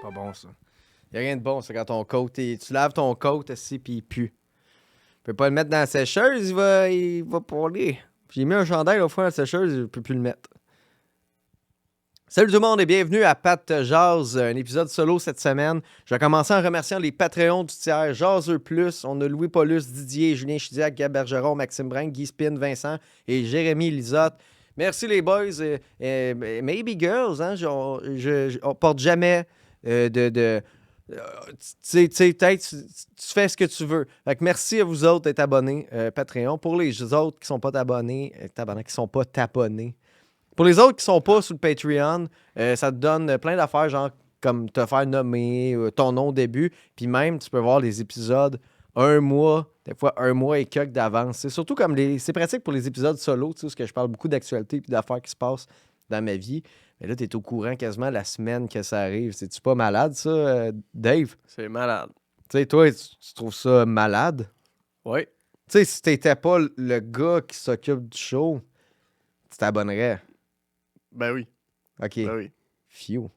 Pas bon, ça. Y a rien de bon, c'est quand ton coat, tu laves ton coat aussi, puis il pue. Tu peux pas le mettre dans la sécheuse, il va pourrir. J'ai mis un chandail au fond de la sécheuse, je peux plus le mettre. Salut tout le monde et bienvenue à Pat Jazz, un épisode solo cette semaine. Je vais commencer en remerciant les Patreons du tiers, Jazzeux Plus, on a Louis Paulus, Didier, Julien Chidiac, Gab Bergeron, Maxime Brink, Guy Spin, Vincent et Jérémy Lisotte. Merci les boys, maybe girls, hein, on porte jamais tu sais, peut-être tu fais ce que tu veux. Fait que merci à vous autres d'être abonnés Patreon. Pour les autres qui sont pas abonnés, qui sont pas abonnés. Pour les autres qui sont pas sur le Patreon, ça te donne plein d'affaires, genre comme te faire nommer, ton nom au début, puis même tu peux voir les épisodes un mois, des fois un mois et quelques d'avance. C'est surtout comme c'est pratique pour les épisodes solo, tu sais, parce que je parle beaucoup d'actualité et d'affaires qui se passent dans ma vie. Mais là, tu es au courant quasiment la semaine que ça arrive. C'est-tu pas malade, ça, Dave? C'est malade. Tu sais, toi, tu trouves ça malade? Oui. Tu sais, si t'étais pas le gars qui s'occupe du show, tu t'abonnerais. Ben oui. OK. Ben oui. Phew.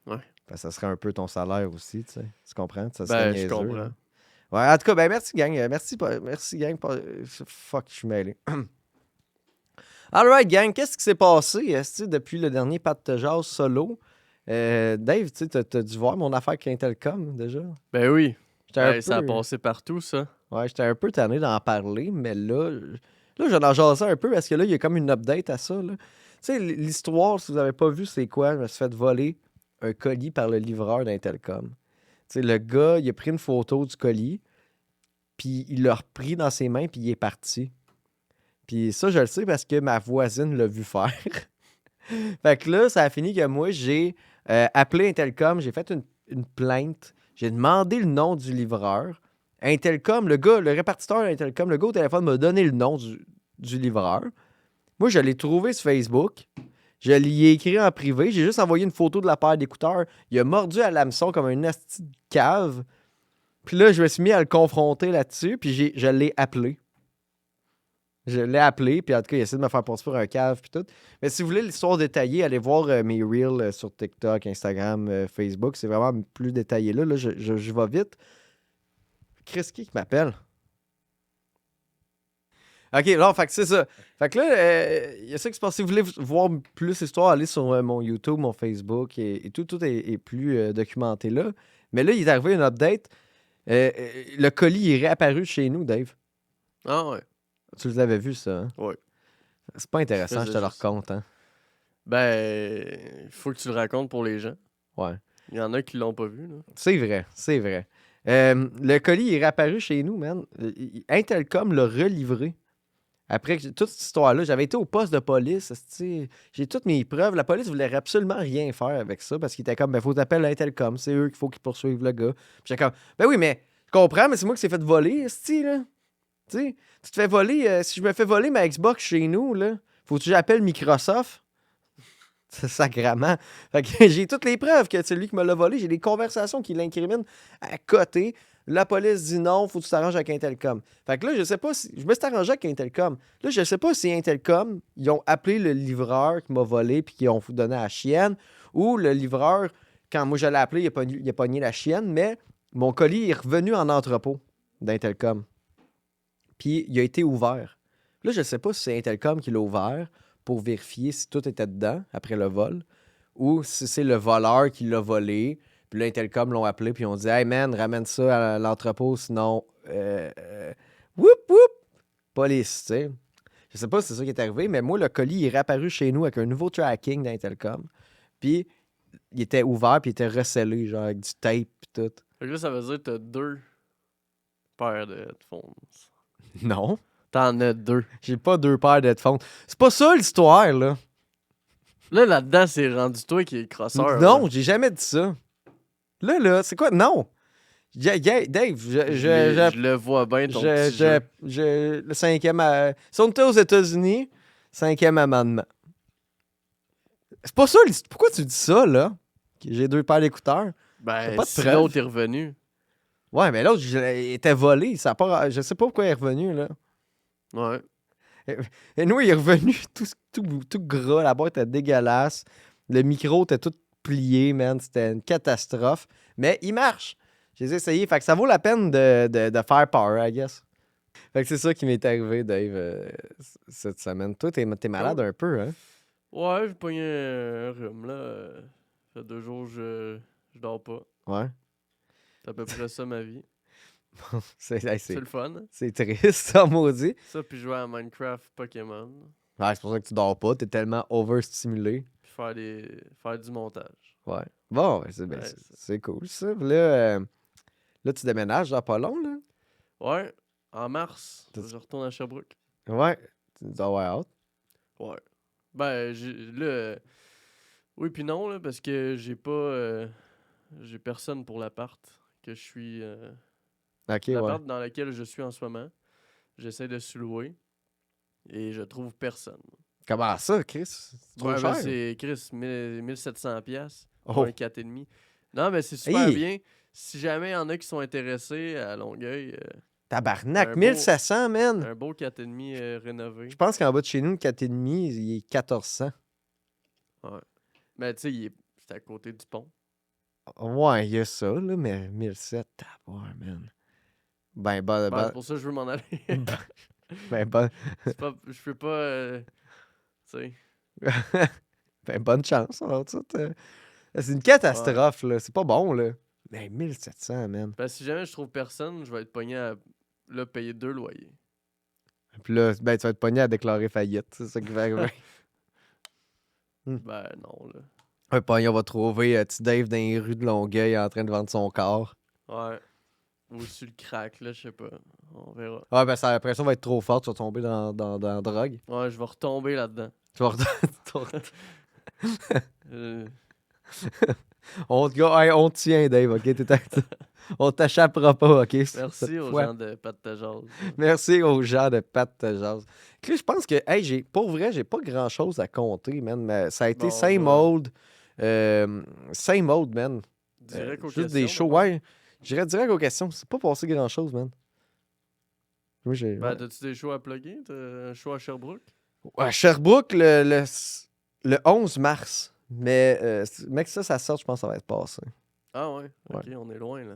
Ouais. Ben, ça serait un peu ton salaire aussi, tu sais. Tu comprends? Ça Ben, serait je comprends. là. Ouais, en tout cas, ben merci, gang. Merci, gang. Fuck, je suis mêlé. Alright, gang, qu'est-ce qui s'est passé depuis le dernier Pat de Jazz solo? Dave, tu sais, t'as dû voir mon affaire avec Intelcom, déjà? Ben oui. J'étais Ça a passé partout, ça. Ouais, j'étais un peu tanné d'en parler, mais là j'en ai jasé un peu parce que là, il y a comme une update à ça, là. Tu sais, l'histoire, si vous n'avez pas vu, c'est quoi? Je me suis fait voler un colis par le livreur d'Intelcom. Tu sais, le gars, il a pris une photo du colis, puis il l'a repris dans ses mains, puis il est parti. Puis ça, je le sais parce que ma voisine l'a vu faire. Fait que là, ça a fini que moi, j'ai appelé Intelcom, j'ai fait une plainte, j'ai demandé le nom du livreur. Intelcom, le gars, le répartiteur d'Intelcom, le gars au téléphone m'a donné le nom du livreur. Moi, je l'ai trouvé sur Facebook. Je l'y ai écrit en privé. J'ai juste envoyé une photo de la paire d'écouteurs. Il a mordu à l'hameçon comme un asti de cave. Puis là, je me suis mis à le confronter là-dessus, puis je l'ai appelé. Je l'ai appelé, puis en tout cas, il a essayé de me faire passer pour un cave, puis tout. Mais si vous voulez l'histoire détaillée, allez voir mes reels sur TikTok, Instagram, Facebook. C'est vraiment plus détaillé là. Là, je vais vite. Chris qui m'appelle? OK, là, fait que c'est ça. Fait que là, il y a ça qui se passe. Si vous voulez voir plus l'histoire, allez sur mon YouTube, mon Facebook, et tout est plus documenté là. Mais là, il est arrivé une update. Le colis est réapparu chez nous, Dave. Ah ouais. Tu l'avais vu, ça, hein? Oui. C'est pas intéressant, je te le raconte, hein? Ben, il faut que tu le racontes pour les gens. Ouais. Il y en a qui l'ont pas vu, là. C'est vrai, c'est vrai. Le colis est réapparu chez nous, man. Intelcom l'a relivré. Après toute cette histoire-là, j'avais été au poste de police. J'ai toutes mes preuves. La police voulait absolument rien faire avec ça parce qu'il était comme, ben, faut t'appeler Intelcom. C'est eux qu'il faut qu'ils poursuivent le gars. Puis j'étais comme, ben oui, mais je comprends, mais c'est moi qui s'est fait voler, là. Tu sais, tu te fais voler. Si je me fais voler ma Xbox chez nous, là, faut que j'appelle Microsoft. C'est sacrément. Fait que j'ai toutes les preuves que c'est lui qui me l'a volé. J'ai des conversations qui l'incriminent à côté. La police dit non, faut que tu t'arranges avec Intelcom. Fait que là, je sais pas si. Je me suis arrangé avec Intelcom. Là, je sais pas si Intelcom, ils ont appelé le livreur qui m'a volé puis qu'ils ont donné à la chienne. Ou le livreur, quand moi je l'ai appelé, il a pogné la chienne, mais mon colis est revenu en entrepôt d'Intelcom. Puis il a été ouvert. Là, je sais pas si c'est Intelcom qui l'a ouvert pour vérifier si tout était dedans après le vol, ou si c'est le voleur qui l'a volé, puis là, Intelcom l'ont appelé, puis ils ont dit « Hey man, ramène ça à l'entrepôt, sinon... whoop, whoop! Police, tu sais. » Je sais pas si c'est ça qui est arrivé, mais moi, le colis est réapparu chez nous avec un nouveau tracking d'Intelcom, puis il était ouvert, puis il était recellé, genre avec du tape, puis tout. Fait que là, ça veut dire que t'as 2 paires de headphones. Non. T'en as 2. J'ai pas 2 paires d'headphones. C'est pas ça l'histoire, là. Là-dedans, c'est rendu toi qui est le crosseur. Non, là. j'ai jamais dit ça. Là, c'est quoi? Non! Dave, je le vois bien, ton petit jeu. le cinquième... Si on était aux États-Unis, 5e amendement. C'est pas ça l'histoire. Pourquoi tu dis ça, là? Que j'ai 2 paires d'écouteurs? Ben, pas de si preuve. l'autre est revenu. Ouais, mais l'autre, il était volé. Ça a pas... Je sais pas pourquoi il est revenu, là. Ouais. Et nous, il est revenu tout gras. La boîte était dégueulasse. Le micro était tout pliés, man. C'était une catastrophe. Mais ils marchent. Je les ai essayés. Fait que ça vaut la peine de faire power, I guess. Fait que c'est ça qui m'est arrivé, Dave, cette semaine. Toi, t'es malade un peu, hein? Ouais, j'ai pogné un rhume, là. Ça fait 2 jours que je dors pas. Ouais. C'est à peu près ça, ma vie. C'est C'est le fun. Hein? c'est triste, ça, maudit. Ça, puis jouer à Minecraft Pokémon. Ouais, c'est pour ça que tu dors pas. T'es tellement overstimulé. Puis faire du montage. Ouais. Bon, ben, Ouais, c'est cool, ça. Puis là, tu déménages dans pas long, là? Ouais, en mars, T'as- je retourne à Sherbrooke. Ouais. Tu dois avoir hâte. Ouais. Ben, là... Oui puis non, là, parce que j'ai pas... j'ai personne pour l'appart que je suis... Ok, ouais. l'appart dans lequel je suis en ce moment. J'essaie de sous-louer. Et je trouve personne. Comment ça, Chris? C'est trop Ouais, cher. ben c'est Chris, 1700 pièces pour Oh. un 4,5. Non, mais c'est super Hey! bien. Si jamais il y en a qui sont intéressés à Longueuil, Tabarnak, un beau- 1700, man! un beau 4,5 rénové. Je pense qu'en bas de chez nous, le 4,5, il est 1400. Ouais. Mais tu sais, c'est à côté du pont. Ouais, il y a ça, là, mais 1700, tabarnak, man. Ben, Ben, c'est pour ça que je veux m'en aller. bonne... Je peux pas... tu sais... ben, bonne chance. Alors, c'est une catastrophe, là. C'est pas bon, là. Ben, 1700, man. Ben, si jamais je trouve personne, je vais être pogné à là, payer 2 loyers. Puis là, ben, tu vas être pogné à déclarer faillite. C'est ça qui va arriver. Ben non, là. Un pognon va trouver petit Dave dans les rues de Longueuil en train de vendre son corps. Ouais. Ou sur le crack, là, je sais pas. On verra. Ouais, ben, la pression va être trop forte. Tu vas tomber dans la drogue. Ouais, je vais retomber là-dedans. Tu vas Euh, on te tient, Dave, OK? On t'échappera pas, OK? Merci cette aux fois. gens de Pat de Jazz. Merci aux gens de Pat Jazz. Je pense que, hey, pour vrai, j'ai pas grand-chose à compter, man. Mais ça a été Bon, same bah. old. Same old, man. Direct aux Juste des questions, shows, d'abord. ouais. J'irais direct aux questions. C'est pas passé grand-chose, man. Oui, j'ai... Ben, ouais. t'as-tu des shows à plugger? T'as un show à Sherbrooke? À Sherbrooke, le 11 mars. Mais, mec, ça sort, je pense que ça va être passé. Ah ouais? Ouais. Ok, on est loin, là.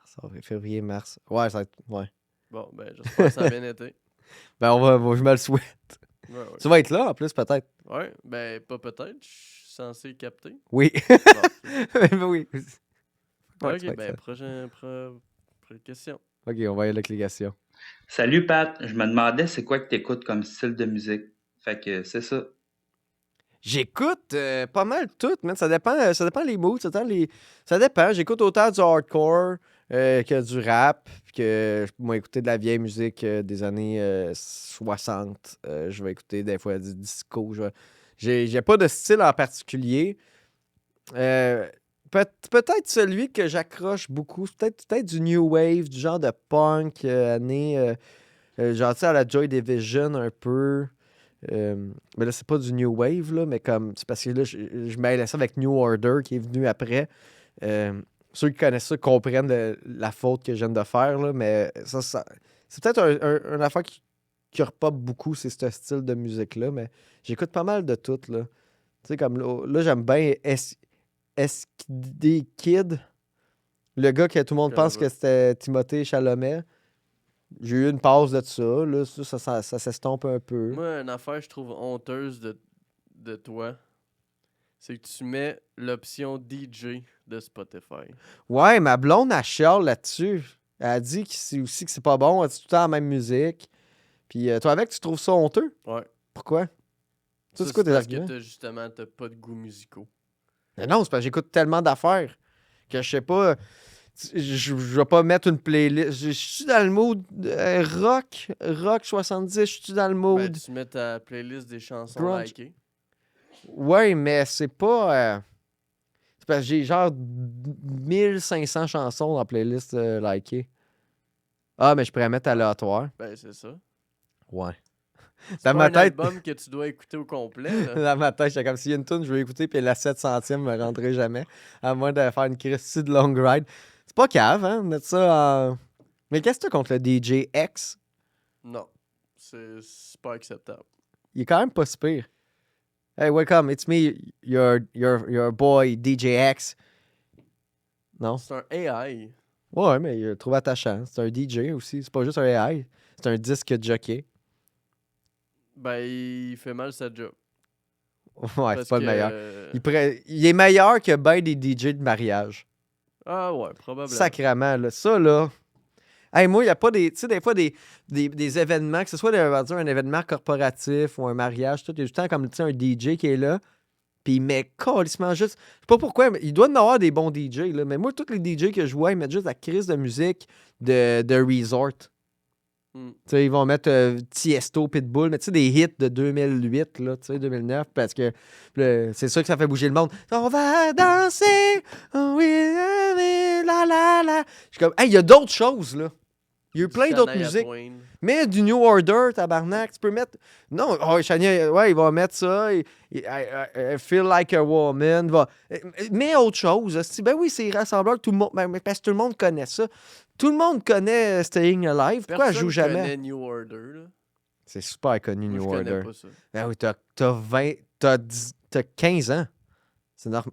Ça va être février, mars. Ouais, ça va être... Ouais. Bon, ben, j'espère que ça a bien été. Ben, je me le souhaite. Ouais, ouais. Tu vas être là, en plus, peut-être. Ouais, ben, pas peut-être. Je suis censé capter. Oui. Bon, Ben oui. Ouais, tu vas ok, être ben, là. prochaine question. OK, on va y aller avec les questions. Salut Pat, je me demandais c'est quoi que t'écoutes comme style de musique. Fait que c'est ça. J'écoute pas mal tout, man. Ça dépend les moods, ça dépend. J'écoute autant du hardcore que du rap, puis que je vais écouter de la vieille musique des années 60. Je vais écouter des fois du disco. J'ai pas de style en particulier. Peut-être celui que j'accroche beaucoup, peut-être du new wave, du genre de punk, genre tu sais, à la Joy Division un peu. Mais là, c'est pas du New Wave, là, mais comme. C'est parce que là, je mêlais ça avec New Order qui est venu après. Ceux qui connaissent ça comprennent la faute que je viens de faire, là, mais c'est peut-être une affaire qui repop beaucoup, c'est ce style de musique-là, mais j'écoute pas mal de tout, là. Tu sais, comme là, j'aime bien SD Kid, le gars que tout le monde Je connais pense pas. que c'était Timothée Chalamet. J'ai eu une pause de ça, là, ça s'estompe un peu. Moi, une affaire que je trouve honteuse de toi, c'est que tu mets l'option DJ de Spotify. Ouais, ma blonde, elle chiale là-dessus. Elle a dit que c'est pas bon, elle dit tout le temps la même musique. Puis toi, avec, tu trouves ça honteux? Ouais. Pourquoi? Ça, C'est quoi tes parce que arguments? t'as pas de goût musicaux. Mais non, c'est parce que j'écoute tellement d'affaires que je sais pas. Je vais pas mettre une playlist. Je suis dans le mood rock 70, je suis dans le Ben, mood. tu mets ta playlist des chansons Grunge. likées. Ouais, mais c'est pas. C'est parce que j'ai genre 1500 chansons dans la playlist likées. Ah, mais je pourrais mettre aléatoire. Ben, c'est ça. Ouais. C'est Dans pas ma un tête. album que tu dois écouter au complet, là. Dans ma tête, j'étais comme s'il y a une tune, je vais écouter, puis la 7 centième me rendrait jamais. À moins de faire une Christie de long ride. C'est pas cave, hein, mettre ça en. Mais qu'est-ce que t'as contre le DJ X? Non. C'est pas acceptable. Il est quand même pas si pire. Hey, welcome, it's me, your boy DJ X. Non? C'est un AI. Ouais, mais il trouve attachant. C'est un DJ aussi. C'est pas juste un AI. C'est un disque jockey. Ben, il fait mal sa job. Ouais, c'est Parce pas que... le meilleur. Il est meilleur que ben des DJ de mariage. Ah ouais, probablement. Sacrément, là. Ça, là. Hey, moi, il n'y a pas des. Tu sais, des fois, des événements, que ce soit on va dire, un événement corporatif ou un mariage, tout, il y a tout le temps comme tu sais, un DJ qui est là. Puis il met calissement juste. Je sais pas pourquoi, mais il doit en avoir des bons DJ, là. Mais moi, tous les DJ que je vois, ils mettent juste la crise de musique de resort. Hmm. Tu sais, ils vont mettre Tiesto, Pitbull, mais tu sais, des hits de 2008, là, tu sais, 2009, parce que c'est ça que ça fait bouger le monde. On va danser, oh oui, la la la. Je suis comme, hey, il y a d'autres choses, là. Il y a eu plein d'autres Shania musiques. Twain. Mais du New Order, tabarnak, tu peux mettre. Non, oh, Shania, ouais, il va mettre ça. I feel like a woman. Mais autre chose. Ben oui, c'est rassembleur, tout le monde. Parce que tout le monde connaît ça. Tout le monde connaît Staying Alive. Pourquoi elle joue jamais? Personne connaît New Order, là. C'est super connu, Moi, New je connais Order. pas ça. Ben oui, t'as 15 ans.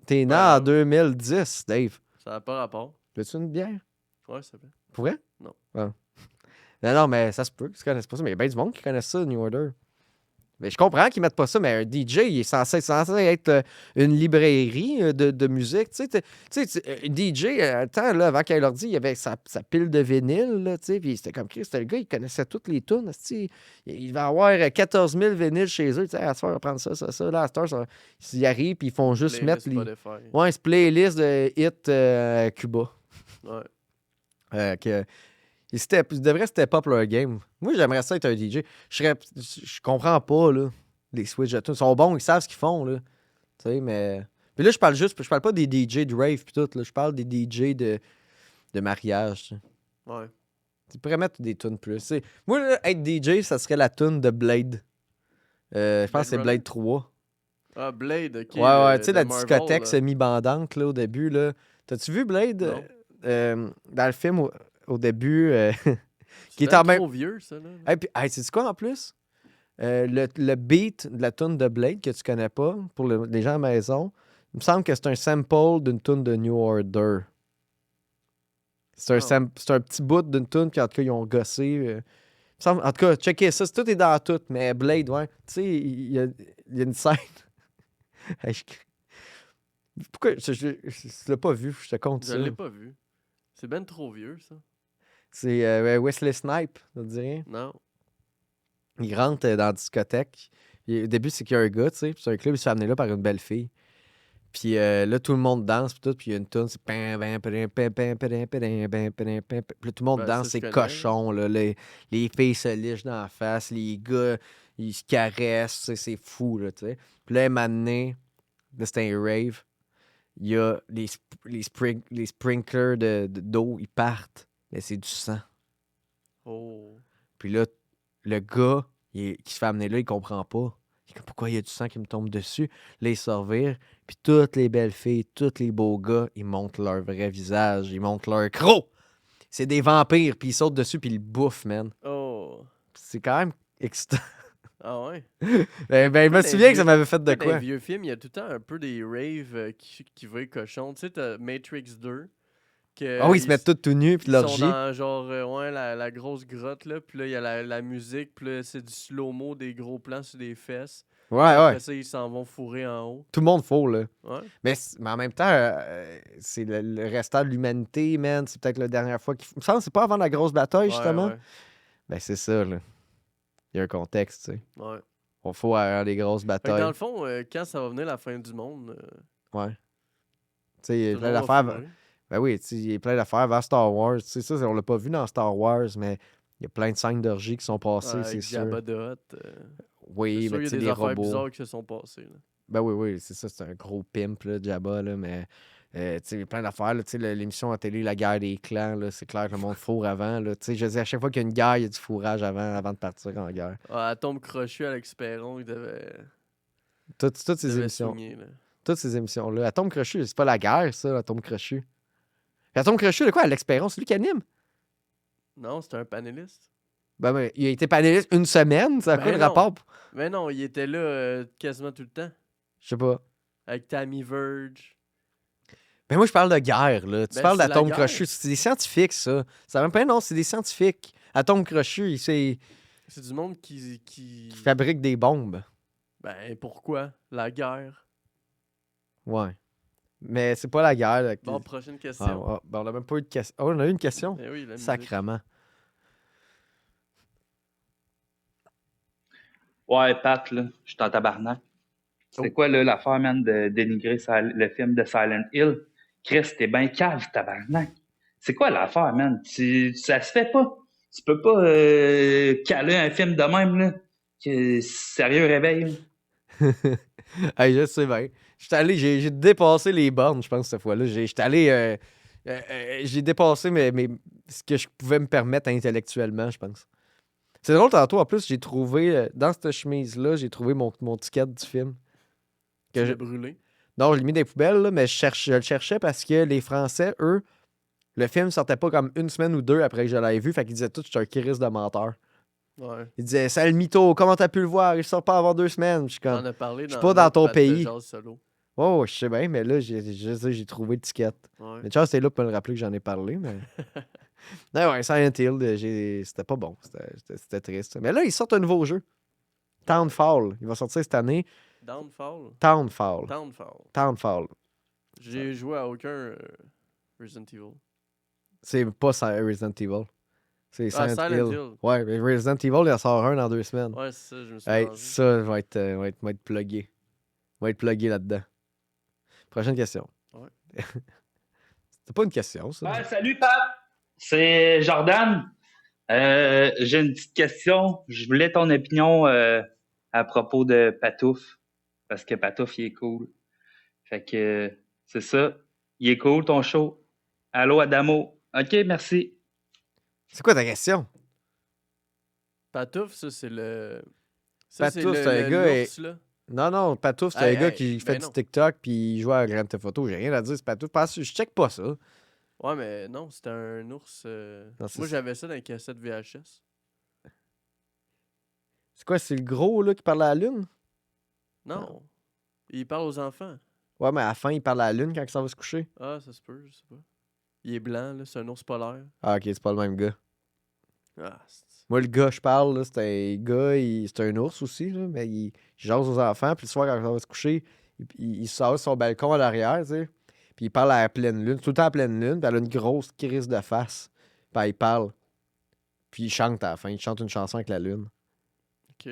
T'es né Ouais, en ouais. 2010, Dave. Ça n'a pas rapport. Veux-tu une bière? Ouais, ça fait. Pour vrai? Non. Ah. Non, mais ça se peut qu'ils connaissent pas ça. Mais il y a bien du monde qui connaissent ça, New Order. Mais je comprends qu'ils mettent pas ça, mais un DJ, il est censé être une librairie de musique. Tu sais, un DJ, attends, là, avant qu'il ait l'ordi, il avait sa pile de vinyle, là, tu sais, puis c'était comme Chris, c'était le gars, il connaissait toutes les tunes. Il va avoir 14 000 vinyles chez eux. Tu sais, à ce soir, on va prendre ça. Là, à cette heure, ils arrivent, puis ils font juste Playlist mettre les. Spotify. Ouais, c'est playlist de hit Cuba. Ouais. Ils devraient step up leur game. Moi, j'aimerais ça être un DJ. Je comprends pas, là, les switch de tunes. Ils sont bons, ils savent ce qu'ils font, là. Tu sais, mais... Puis là, je parle pas des DJ de rave pis tout, là. Je parle des DJ de mariage, tu sais. Ouais. Tu pourrais mettre des tunes plus. T'sais. Moi, là, être DJ, ça serait la tune de Blade. Je pense que c'est Blade Blade 3. Ah, Blade, ok. Ouais, tu sais, de la Marvel, discothèque là. semi-bandante, là, au début, là. T'as-tu vu Blade? Non. Dans le film, au début... qui C'est est en bien même... trop vieux, ça, là. Et puis, hey, sais-tu quoi en plus? Le beat de la tune de Blade que tu connais pas, pour les gens à la maison, il me semble que c'est un sample d'une tune de New Order. C'est un petit bout d'une tune, puis en tout cas, ils ont gossé. Il me semble, en tout cas, checkez ça, tout est dans tout, mais Blade, ouais. Tu sais, il y a une scène. Hey, pourquoi? Je l'ai pas vu, je te compte Je ça. l'ai pas vu. C'est ben trop vieux, ça. C'est Wesley Snipes, ça te dit rien? Non. Il rentre dans la discothèque. Au début, c'est qu'il y a un gars, tu sais, puis c'est un club, il se fait amener là par une belle fille. Puis là, tout le monde danse, puis tout, puis il y a une tune, c'est... Puis là, tout le monde Ben, danse, ça, je c'est connais, cochon, là. Les filles se lichent dans la face, les gars, ils se caressent, tu sais, c'est fou, là, tu sais. Puis là, un moment donné, là, c'était un rave, il y a les sprinklers d'eau, ils partent, mais c'est du sang. Oh. Puis là, le gars qui se fait amener là, il comprend pas. Il est comme, pourquoi il y a du sang qui me tombe dessus? Là, il se revire. Puis toutes les belles filles, tous les beaux gars, ils montrent leur vrai visage. Ils montrent leur croc. C'est des vampires. Puis ils sautent dessus, puis ils le bouffent, man. Oh. C'est quand même excitant. Ah ouais? Je me Dans souviens les que ça m'avait fait de Dans les quoi. vieux films, il y a tout le temps un peu des raves qui veulent cochon. Tu sais, t'as Matrix 2. Ah oui, ils se mettent tout nus, puis Ils leur sont J. dans genre ouais, la grosse grotte là, puis là il y a la musique, puis là c'est du slow-mo, des gros plans sur des fesses. Ouais, Après ouais. ça, ils s'en vont fourrer en haut. Tout le monde faux, là. Ouais. Mais en même temps, c'est le restant de l'humanité, man. C'est peut-être la dernière fois qu'il faut. Il me semble que c'est pas avant la grosse bataille, justement. Ouais, Ben, c'est ça, là. Il y a un contexte, tu sais. ouais. On faut avoir des grosses Fait que batailles. dans le fond, quand ça va venir la fin du monde, Ouais. Tu sais, il y a tout plein le monde va d'affaires. fourrer. Ben oui, tu sais, il y a plein d'affaires avant Star Wars. Tu sais, ça, on l'a pas vu dans Star Wars, mais il y a plein de scènes d'orgie qui sont passées, Ouais, c'est avec sûr. Jabba the Hutt, Oui, c'est sûr, mais il y tu a sais, des les affaires robots. bizarres qui se sont passées. Là. Ben oui, c'est ça, c'est un gros pimp, là, Jabba, là, mais tu sais, il y a plein d'affaires, là, tu sais, l'émission à télé, la guerre des clans, là, c'est clair que le monde fourre avant, là, tu sais, je dis, à chaque fois qu'il y a une guerre, il y a du fourrage avant de partir en guerre. Ah, Atome crochu Alex Perron, il devait Toutes ces émissions. soigner. Là. Toutes ces émissions-là. Atome Crochu, c'est pas la guerre, ça, Atome Crochu. Atome Crochu, de quoi? L'expérience, c'est lui qui anime. Non, c'était un panéliste. Ben, il a été panéliste une semaine, ça a Ben quoi le non. rapport? Mais non, il était là quasiment tout le temps. Je sais pas. Avec Tammy Verge. Mais moi, je parle de guerre, là. Tu Ben, parles c'est la d'atomes guerre. crochus. C'est des scientifiques, ça. Ça va même pas, non, c'est des scientifiques. Atomes crochus, c'est C'est du monde qui... qui fabriquent des bombes. Ben, pourquoi? La guerre. Ouais. Mais c'est pas la guerre. Là, Bon, prochaine Ah, question. ben, on a même pas eu de question. Oh, on a eu une question. Ben oui, la musique. Sacrement. Ouais, Pat, là, je suis en tabarnak. C'est Oh. quoi, là, l'affaire, man, de dénigrer le film de Silent Hill? Chris, t'es bien cave, tabarnak. C'est quoi l'affaire, man? Ça se fait pas. Tu peux pas caler un film de même, là. Sérieux réveil, là. Hey, je sais bien. J'étais allé, j'ai dépassé les bornes, je pense, cette fois-là. J'étais allé. J'ai dépassé ce que je pouvais me permettre intellectuellement, je pense. C'est drôle, tantôt, en plus, j'ai trouvé, dans cette chemise-là, j'ai trouvé mon ticket du film. Tu Que l'as je- brûlé. Non, je l'ai mis dans les poubelles, là, mais je le cherchais parce que les Français, eux, le film sortait pas comme une semaine ou deux après que je l'avais vu, fait qu'ils disaient tout, j'étais un Chris de menteur. Ouais. Ils disaient, c'est le mytho, comment t'as pu le voir? Il sort pas avant 2 semaines. Je suis On comme, a parlé je suis dans pas dans l'autre ton Pat de pays. jazz solo. Oh, je sais bien, mais là, j'ai trouvé le ticket. Ouais. Mais Charles, c'était là pour me le rappeler que j'en ai parlé, mais. Non, ouais, Silent Hill, c'était pas bon. C'était triste. Mais là, ils sortent un nouveau jeu. Townfall. Il va sortir cette année. Downfall. Townfall. Downfall. Townfall. J'ai joué à aucun Resident Evil. C'est pas Resident Evil. C'est Silent, Silent Hill. Hill. Ouais, mais Resident Evil, il en sort un dans 2 semaines. Ouais, c'est ça, je me suis Hey, mélangé. ça, va être plugué. Va être plugué là-dedans. Prochaine question. Ouais. C'est pas une question, ça. Ouais, salut, Pat. C'est Jordan. J'ai une petite question. Je voulais ton opinion à propos de Patouf. Parce que Patouf, il est cool. Fait que c'est ça. Il est cool, ton show. Allô, Adamo. OK, merci. C'est quoi ta question? Patouf, ça, c'est le... Patouf, c'est un gars l'ours, là. Non, Patouf, c'est Hey, un gars hey, qui fait ben du non. TikTok puis il joue à Grand Theft Auto. J'ai rien à dire, c'est Patouf. Je check pas ça. Ouais, mais non, c'était un ours... Non, c'est Moi, ça. j'avais ça dans les cassettes VHS. C'est quoi, c'est le gros là qui parle à la lune? Non. Il parle aux enfants. Ouais, mais à la fin, il parle à la lune quand il s'en va se coucher. Ah, ça se peut, je sais pas. Il est blanc, là, c'est un ours polaire. Ah, ok, c'est pas le même gars. Ah, Moi, le gars, je parle, là, c'est un gars, c'est un ours aussi, là, mais il jase aux enfants. Puis le soir, quand il va se coucher, il sort de son balcon à l'arrière, tu sais. Puis il parle à la pleine lune, tout le temps à la pleine lune. Puis elle a une grosse crise de face. Puis il parle. Puis il chante à la fin. Il chante une chanson avec la lune. OK.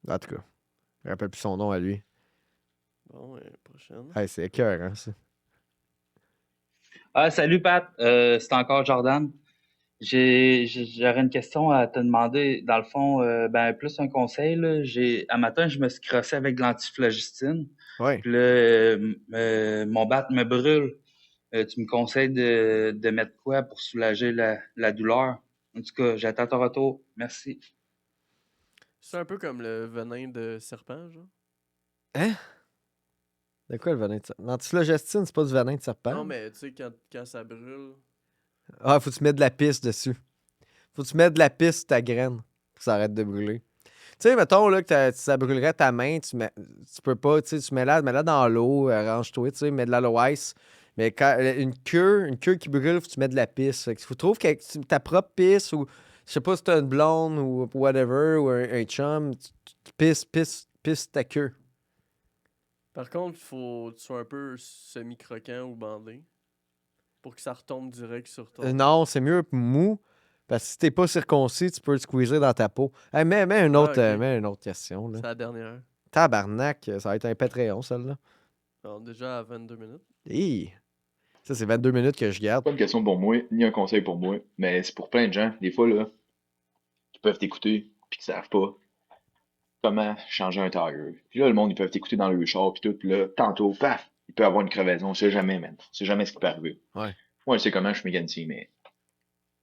En tout cas, je me rappelle plus son nom à lui. Bon, prochaine. Hey, c'est écœurant, ça. Ah, salut, Pat. C'est encore Jordan. J'aurais une question à te demander. Dans le fond, ben, plus un conseil, là. Un matin, je me suis crossé avec de l'antiflogistine. Ouais. Puis là, mon bat me brûle. Tu me conseilles de mettre quoi pour soulager la douleur? En tout cas, j'attends ton retour. Merci. C'est un peu comme le venin de serpent, genre. Hein? De quoi le venin de serpent? L'antiflogestine, c'est pas du venin de serpent? Non, mais tu sais, quand ça brûle... Ah, faut que tu mettes de la pisse dessus. Faut que tu mettes de la pisse sur ta graine pour que ça arrête de brûler. Tu sais, mettons là, que ça brûlerait ta main, tu peux pas, tu sais, tu mets-la dans l'eau, arrange-toi, tu sais, mets de l'aloès. Mais quand une queue qui brûle, faut que tu mets de la pisse. Fait que faut trouver ta propre pisse ou, je sais pas si t'as une blonde ou whatever, ou un chum, tu pisses ta queue. Par contre, il faut que tu sois un peu semi-croquant ou bandé pour que ça retombe direct sur toi. Non, c'est mieux mou. Parce que si t'es pas circoncis, tu peux le squeezer dans ta peau. Hey, mets une autre, ok. mets une autre question. Là. C'est la dernière. Tabarnak, ça va être un Patreon, celle-là. Alors, déjà à 22 minutes. Hi! Ça, c'est 22 minutes que je garde. Pas une question pour moi, ni un conseil pour moi, mais c'est pour plein de gens, des fois, là, qui peuvent t'écouter, puis qui savent pas comment changer un tire. Puis là, le monde, ils peuvent t'écouter dans le char, puis tout, puis là, tantôt, paf, il peut avoir une crevaison, on sait jamais, man. On sait jamais ce qui peut arriver. Ouais. Moi, je sais comment je suis mécanicien, mais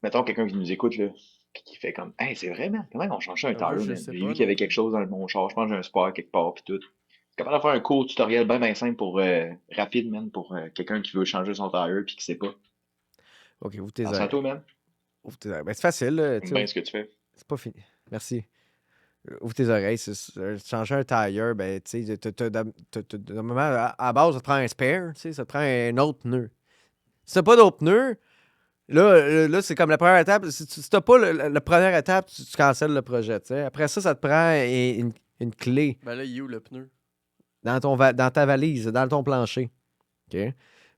mettons quelqu'un qui nous écoute, là, puis qui fait comme, hey, c'est vrai, man, comment on change un Ah, tire, je man? sais J'ai pas vu qu'il y avait non quelque plus. chose dans mon char, je pense que j'ai un spare quelque part, puis tout. Capable de faire un court tutoriel bien simple pour rapide, man, pour quelqu'un qui veut changer son tire puis qui sait pas. Ok, vous tes Pense à toi, man. Ben, c'est facile, là, tu J'aime bien sais. ce que tu fais. C'est pas fini. Merci. Ouvre tes oreilles. Changer un tire, ben, tu sais, normalement, à la base, ça te prend un spare, tu sais, ça te prend un autre pneu. Si t'as pas d'autre pneu, là, c'est comme la première étape. Si t'as pas la première étape, tu cancelles le projet, tu sais. Après ça te prend une clé Ben là, il est où le pneu? dans ta valise, dans ton plancher. OK?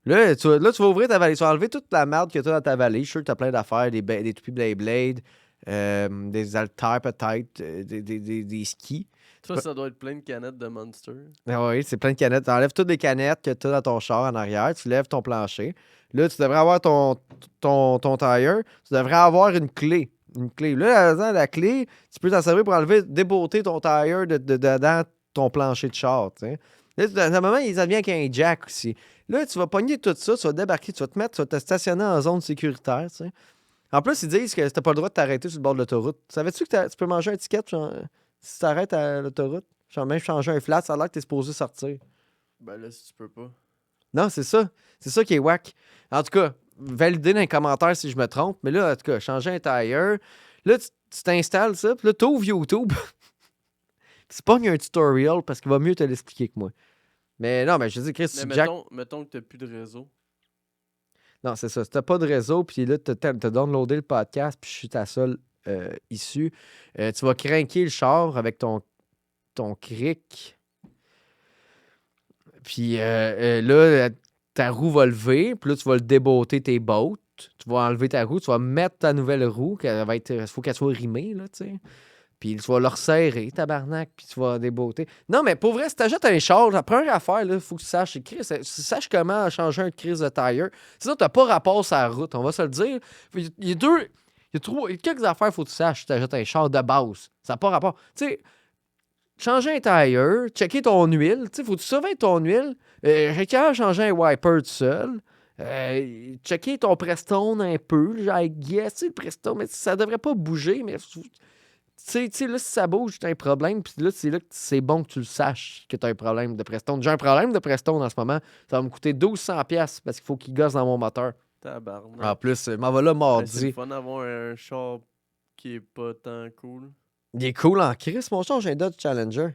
Là, tu vas ouvrir ta valise. Tu vas enlever toute la merde que tu as dans ta valise. Je suis sûr que tu as plein d'affaires, des toupies Blade, des haltères peut-être, des skis. Ça doit être plein de canettes de Monster. Ah oui, c'est plein de canettes. Tu enlèves toutes les canettes que tu as dans ton char en arrière. Tu lèves ton plancher. Là, tu devrais avoir ton tire. Tu devrais avoir une clé. Une clé. Là, la clé, tu peux t'en servir pour débotter ton tire dans ton plancher de char. Tu sais. Là, à un moment, il devient qu'un jack aussi. Là, tu vas pogner tout ça, tu vas débarquer, tu vas te stationner en zone sécuritaire. Tu sais. En plus, ils disent que tu n'as pas le droit de t'arrêter sur le bord de l'autoroute. Savais-tu que tu peux manger un ticket si tu t'arrêtes à l'autoroute? Genre, même changer un flat, ça a l'air que tu es supposé sortir. Ben là, si tu peux pas. Non, c'est ça. C'est ça qui est whack. En tout cas, validez dans les commentaires si je me trompe. Mais là, en tout cas, changer un tire. Là, tu t'installes ça. Puis là, tu ouvres YouTube. Tu pognes un tutorial parce qu'il va mieux te l'expliquer que moi. Mais non, mais je dis, Chris, Mais Jack. mettons que t'as plus de réseau. Non, c'est ça. Si t'as pas de réseau, puis là, t'as downloadé le podcast, puis je suis ta seule issue, tu vas craquer le char avec ton cric. Puis là, ta roue va lever, puis là, tu vas le débotter tes bottes. Tu vas enlever ta roue, tu vas mettre ta nouvelle roue, il faut qu'elle soit rimée, là, tu sais. Puis tu vas le resserrer, tabarnak, puis tu vas débotter. Non, mais pour vrai, si t'achètes un char, la première affaire, il faut que tu saches, tu saches comment changer un crise de tire. Sinon, t'as pas rapport sur la route, on va se le dire. Il y a quelques affaires qu'il faut que tu saches si tu achètes un char de base. Ça n'a pas rapport. Tu sais, changer un tire, checker ton huile. Tu sais, faut que tu surveilles ton huile. Changer un wiper tout seul. Checker ton Prestone un peu. Genre, guess, tu sais, le Prestone, mais ça devrait pas bouger, mais tu sais, là, si ça bouge, t'as un problème. Puis là, c'est là que c'est bon que tu le saches que t'as un problème de Prestone. J'ai un problème de Prestone en ce moment. Ça va me coûter 1200$ parce qu'il faut qu'il gosse dans mon moteur. Tabarnak. En plus, m'en va là Ben, c'est mardi. le fun d'avoir un char qui est pas tant cool. Il est cool en crise, mon char, j'ai un Dodge Challenger.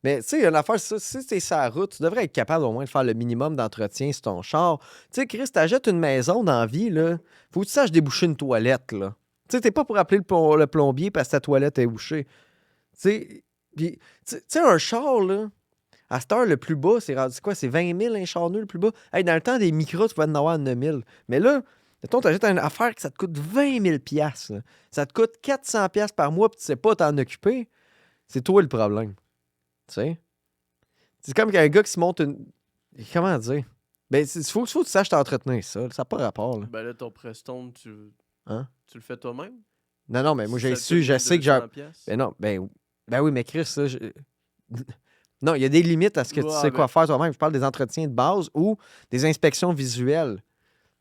Mais tu sais, il y a une affaire, si t'es sur la route, tu devrais être capable au moins de faire le minimum d'entretien sur ton char. Tu sais, Chris, t'achètes une maison dans la vie, là. Faut que tu saches déboucher une toilette, là. Tu sais, t'es pas pour appeler le plombier parce que ta toilette est bouchée. Tu sais, un char, là, à cette heure, le plus bas, c'est quoi? C'est 20 000 un char neuf, le plus bas? Hey, dans le temps des micros, tu pouvais en avoir 9 000. Mais là, mettons, t'achètes une affaire que ça te coûte 20 000 $. Là. Ça te coûte 400 $ par mois puis tu sais pas t'en occuper. C'est toi le problème. Tu sais? C'est comme qu'un gars qui se monte une... Comment dire? Ben, il faut que tu saches t'entretenir ça. Ça n'a pas rapport, là. Ben là, ton Prestone, Hein? tu le fais toi-même? Non, mais moi, Ça j'ai te su, coûte je sais que j'ai... 200$? Ben non, ben oui, mais Chris, ça... Non, il y a des limites à ce que tu Ouais, sais quoi ben- faire toi-même. Je parle des entretiens de base ou des inspections visuelles.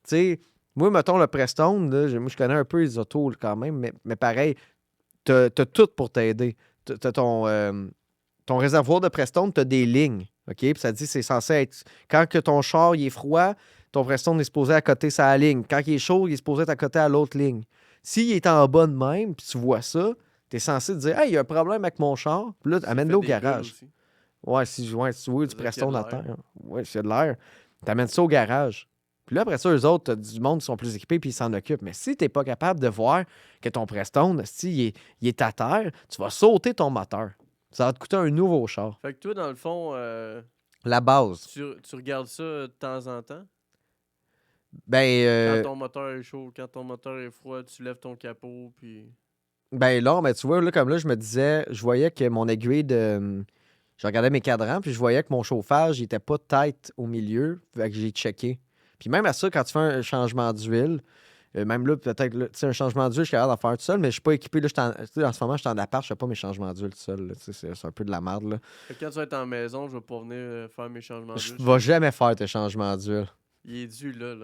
Tu sais, moi, mettons, le Prestone, là, moi, je connais un peu les autos quand même, mais pareil, t'as tout pour t'aider. T'as ton réservoir de Prestone, t'as des lignes, OK? Puis ça dit c'est censé être... Quand que ton char, il est froid, ton Prestone est supposé à côté sa ligne. Quand il est chaud, il est supposé être à côté à l'autre ligne. S'il est en bas de même, puis tu vois ça, t'es censé te dire « Hey, il y a un problème avec mon char. » Puis là, Ça amène-le au fait des bulles garage. aussi. Ouais, si tu vois du Ça veut dire qu'il y a Prestone de à l'air. terre. Ouais, s'il y a de l'air. T'amènes ça au garage. Puis là, après ça, eux autres, t'as du monde qui sont plus équipés puis ils s'en occupent. Mais si t'es pas capable de voir que ton Prestone, il est à terre, tu vas sauter ton moteur. Ça va te coûter un nouveau char. Fait que toi, dans le fond, La base. tu regardes ça de temps en temps? Ben, Quand ton moteur est chaud, quand ton moteur est froid, tu lèves ton capot, puis... ben là, mais tu vois, là, comme là, je me disais, je voyais que mon aiguille de. Je regardais mes cadrans, puis je voyais que mon chauffage, il était pas tête au milieu. Fait que j'ai checké. Puis même à ça, quand tu fais un changement d'huile, même là, peut-être, là, tu sais, un changement d'huile, je suis capable d'en faire tout seul, mais je suis pas équipé. Là, tu sais, en ce moment, je suis en appart, je fais pas mes changements d'huile tout seul. Là, tu sais, c'est un peu de la merde. Là. Fait que quand tu vas être en maison, je vais pas venir faire mes changements Je d'huile. vais jamais faire tes changements d'huile. Il est dû là.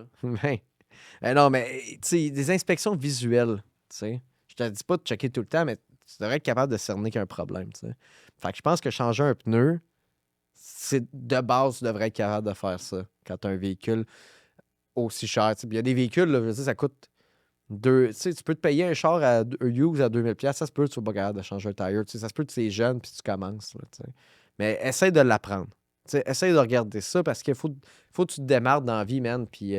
Non, mais tu sais, des inspections visuelles, tu sais. Je te dis pas de checker tout le temps, mais tu devrais être capable de cerner qu'il y a un problème, tu sais. Fait que je pense que changer un pneu, c'est de base, tu devrais être capable de faire ça quand tu as un véhicule aussi cher. Il y a des véhicules, là, je veux dire, ça coûte Tu sais, tu peux te payer un char à used à 2000$, ça se peut que tu sois pas capable de changer un tire. Tu sais, ça se peut que tu es jeune puis tu commences. Là, tu sais. Mais essaye de l'apprendre. Tu sais, essaye de regarder ça parce qu'il faut que tu te démarres dans la vie, man. Puis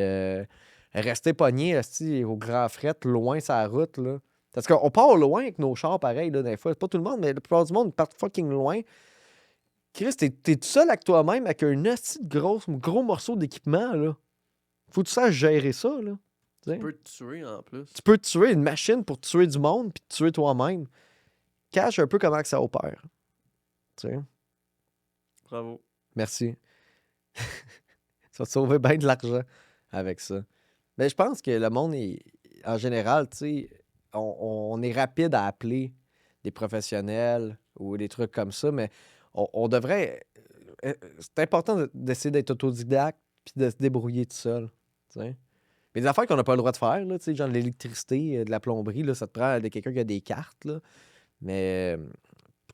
rester pogné esti, au grand fret, loin sur la route. Là. Parce qu'on part loin avec nos chars, pareil, là, des fois. Pas tout le monde, mais la plupart du monde part fucking loin. Chris, t'es tout seul avec toi-même avec un esti de gros morceau d'équipement, là. Faut que tu saches gérer ça, là. Tu sais. Tu peux te tuer en plus. Tu peux tuer une machine pour tuer du monde puis te tuer toi-même. Cache un peu comment que ça opère. Tu sais. Bravo. Merci. Ça va te sauver bien de l'argent avec ça. Mais je pense que le monde est, en général, tu sais, on est rapide à appeler des professionnels ou des trucs comme ça, mais on devrait. C'est important d'essayer d'être autodidacte puis de se débrouiller tout seul. Tu sais. Mais des affaires qu'on n'a pas le droit de faire, là, tu sais, genre de l'électricité, de la plomberie, là, ça te prend de quelqu'un qui a des cartes. Là. Mais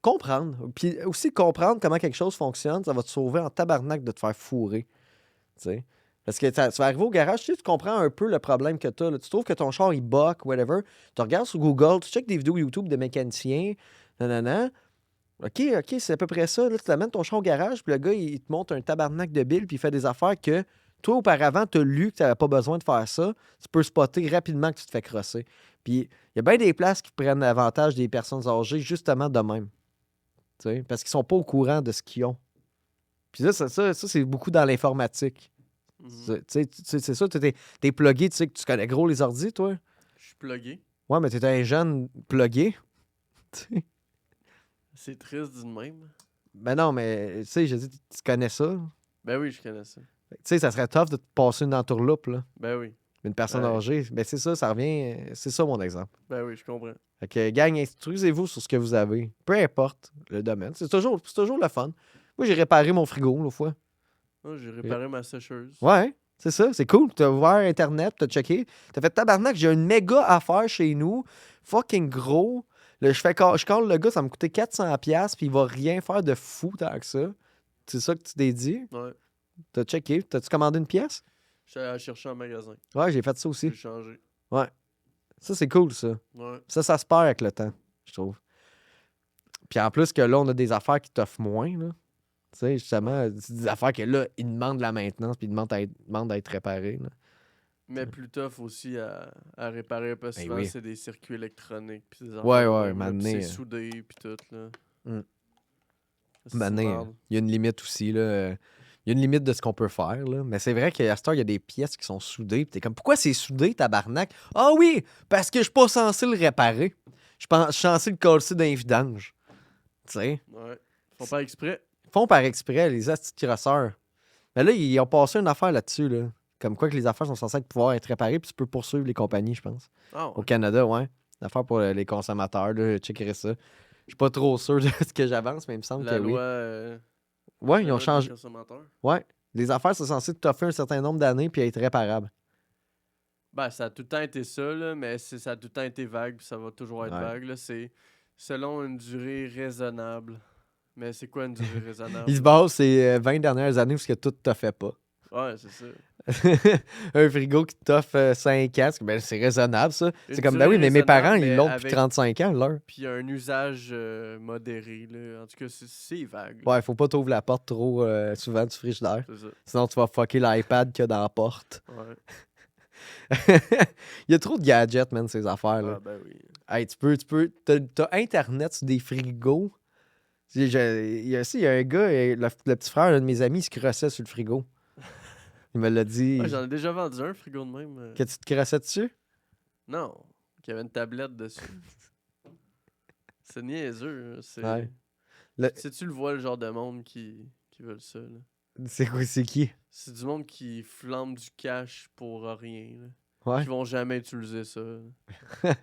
comprendre. Puis aussi comprendre comment quelque chose fonctionne, ça va te sauver en tabarnak de te faire fourrer. Tu sais. Parce que tu vas arriver au garage, tu comprends un peu le problème que tu as. Tu trouves que ton char, il buck, whatever. Tu regardes sur Google, tu checkes des vidéos YouTube de mécaniciens, nanana. OK, c'est à peu près ça. Là, tu amènes ton char au garage, puis le gars, il te monte un tabarnak de billes, puis il fait des affaires que toi, auparavant, tu as lu que tu n'avais pas besoin de faire ça. Tu peux spotter rapidement que tu te fais crosser. Puis il y a bien des places qui prennent avantage des personnes âgées, justement de même. Tu sais, parce qu'ils sont pas au courant de ce qu'ils ont. Puis ça c'est beaucoup dans l'informatique. Mhm. C'est ça, t'es plugué, tu sais que tu connais gros les ordis, toi. Je suis plugué. Ouais, mais t'es un jeune plugué. Tu sais. C'est triste d'une même. Ben non, mais tu sais, je dis, tu connais ça. Ben oui, je connais ça. Tu sais, ça serait tough de te passer une entourloupe, là. Ben oui. Une personne Ouais. âgée. Ben c'est ça, ça revient. C'est ça mon exemple. Ben oui, je comprends. Fait que, gang, instruisez-vous sur ce que vous avez. Peu importe le domaine. C'est toujours le fun. Moi, j'ai réparé mon frigo, l'autre fois. Ah, j'ai réparé ma sécheuse. Ouais, c'est ça, c'est cool. T'as ouvert Internet, t'as checké. T'as fait tabarnak, j'ai une méga affaire chez nous. Fucking gros. Là, je call le gars, ça me coûtait 400$, puis il va rien faire de fou tant que ça. C'est ça que tu t'es dit. Ouais. T'as checké. T'as-tu commandé une pièce? J'étais allé chercher en magasin. Ouais, j'ai fait ça J'ai aussi. changé. Ça, c'est cool, ça. Ouais. Ça se perd avec le temps, je trouve. Puis en plus que là, on a des affaires qui t'offrent moins, là. Tu sais, justement, c'est des affaires que là, ils demandent de la maintenance, puis ils demandent d'être réparées, là. Mais plus tough aussi à réparer parce que Ben souvent oui. c'est des circuits électroniques puis des Ouais, affaires de ouais, même, là, puis m'amener, c'est soudé puis tout là. Mm. C'est Mané, marde. il y a une limite aussi, là. Il y a une limite de ce qu'on peut faire, là. Mais c'est vrai qu'à cette heure, il y a des pièces qui sont soudées. Puis t'es comme, pourquoi c'est soudé, tabarnak? Ah oui, parce que je suis pas censé le réparer. Je suis censé le coller dans les vidanges. Tu sais. Ouais. Ils font pas exprès. Ils font par exprès, les astis de crosseurs. Mais là, ils ont passé une affaire là-dessus, là. Comme quoi que les affaires sont censées pouvoir être réparées, puis tu peux poursuivre les compagnies, je pense. Ah Au ouais. Canada, ouais. Une affaire pour les consommateurs, là. Checkerai ça. Je suis pas trop sûr de ce que j'avance, mais il me semble La que oui. loi. Ouais, ils la ont loi des changé. consommateurs. Ouais. Les affaires, c'est censé t'offrir un certain nombre d'années puis être réparable. Ben, ça a tout le temps été ça, là, mais ça a tout le temps été vague, puis ça va toujours être Ouais. vague. Là. C'est selon une durée raisonnable. Mais c'est quoi une durée raisonnable? Il se base ces 20 dernières années parce que tout t'a fait pas. Ouais, c'est ça. Un frigo qui t'offre 5 ans, ben, c'est raisonnable, ça. C'est Une comme, ben oui, durée mais mes parents, raisonnable, ils mais l'ont depuis avec- 35 ans, leur. Puis un usage modéré. Là. En tout cas, c'est vague. là. Ouais, faut pas t'ouvrir la porte trop souvent du frigidaire. C'est ça. Sinon, tu vas fucker l'iPad qu'il y a dans la porte. Ouais. Il y a trop de gadgets, man, ces affaires-là. Ah, ben oui. Hey, t'as Internet sur des frigos. Il y a un gars, le petit frère d'un de mes amis, il se crossait sur le frigo. Il me l'a dit. Ouais, j'en ai déjà vendu un frigo de même. Que tu te crossais dessus? Non, qu'il y avait une tablette dessus. C'est niaiseux. Hein, c'est... Ouais. Le- Tu le vois, le genre de monde qui veulent ça. Là. C'est qui? C'est du monde qui flambe du cash pour rien. Là. Ouais. Qui vont jamais utiliser ça. là.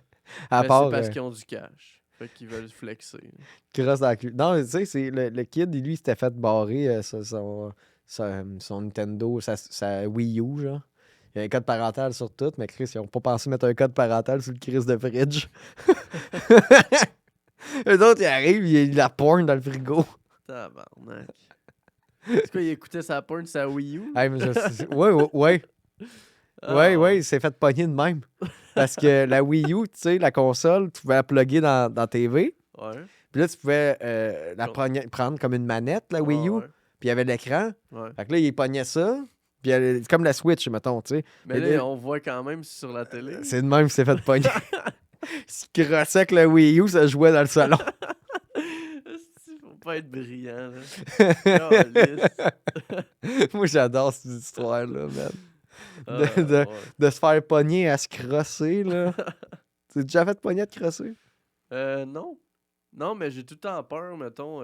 À Mais part c'est parce qu'ils ont du cash. Fait qu'ils veulent flexer. là. crosse dans la cuve. Non, tu sais, c'est le kid, lui, il s'était fait barrer son Nintendo, sa Wii U, genre. Il y a un code parental sur tout, mais Chris, ils ont pas pensé mettre un code parental sur le Chris de fridge. Eux autres, ils arrivent, il y a de la porn dans le frigo. Tabarnak. C'est quoi, il écoutait sa porn, sa Wii U? Hey, mais ouais. Ouais, il s'est fait pogner de même. Parce que la Wii U, tu sais, la console, tu pouvais la plugger dans la TV. Ouais. Puis là, tu pouvais la Comme- prendre comme une manette, la Wii U. Ouais, Puis il y avait l'écran. ouais. Fait que là, il pognait ça. Puis comme la Switch, mettons, tu sais. Mais Mais là, on voit quand même sur la télé. C'est de même qu'il s'est fait pogner. Il se crossait que la Wii U, ça jouait dans le salon. Faut pas être brillant, là. Calisse. Moi, j'adore cette histoire-là, man. Ah, de- ouais. De se faire pogner à se crosser, là. Tu déjà fait pogner à te crosser? Non. Non, mais j'ai tout le temps peur, mettons.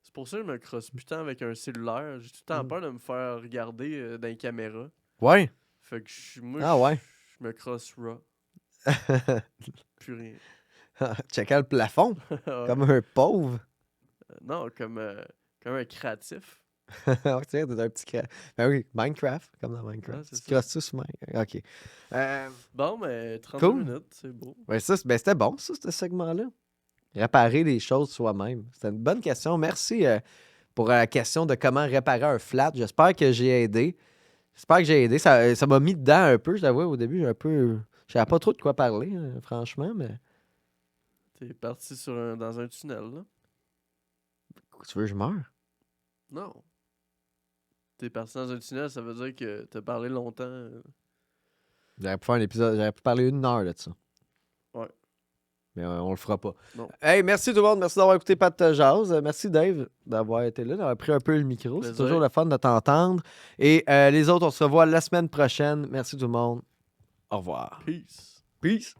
C'est pour ça que je me crosse plus tant avec un cellulaire. J'ai tout le temps Mm. peur de me faire regarder dans les caméras. Ouais. Fait que moi, Ah ouais. je me crosse raw. Plus rien. Checker le plafond, Ouais. comme un pauvre. Non, comme un créatif. Ouais, tiens, t'es un petit Ben oui, Minecraft, comme dans Minecraft. Ouais, c'est tu ça. crosses tout sur Minecraft. OK. Bon, mais 30 Cool. minutes, c'est beau. Ouais, ça, c'était bon, ça, ce segment-là. Réparer les choses soi-même. C'était une bonne question. Merci pour la question de comment réparer un flat. J'espère que j'ai aidé. Ça m'a mis dedans un peu, je l'avoue, au début. Je savais pas trop de quoi parler, franchement, mais T'es parti dans un tunnel, là? tu veux que je meure? Non. T'es parti dans un tunnel, ça veut dire que t'as parlé longtemps. J'aurais pu faire un épisode, j'aurais pu parler 1 heure de ça. Ouais. Mais on le fera pas. Non. Hey, merci tout le monde. Merci d'avoir écouté Pat Jazz. Merci Dave d'avoir été là, d'avoir pris un peu le micro. C'est Plaisir. toujours le fun de t'entendre. Et les autres, on se revoit la semaine prochaine. Merci tout le monde. Au revoir. Peace. Peace.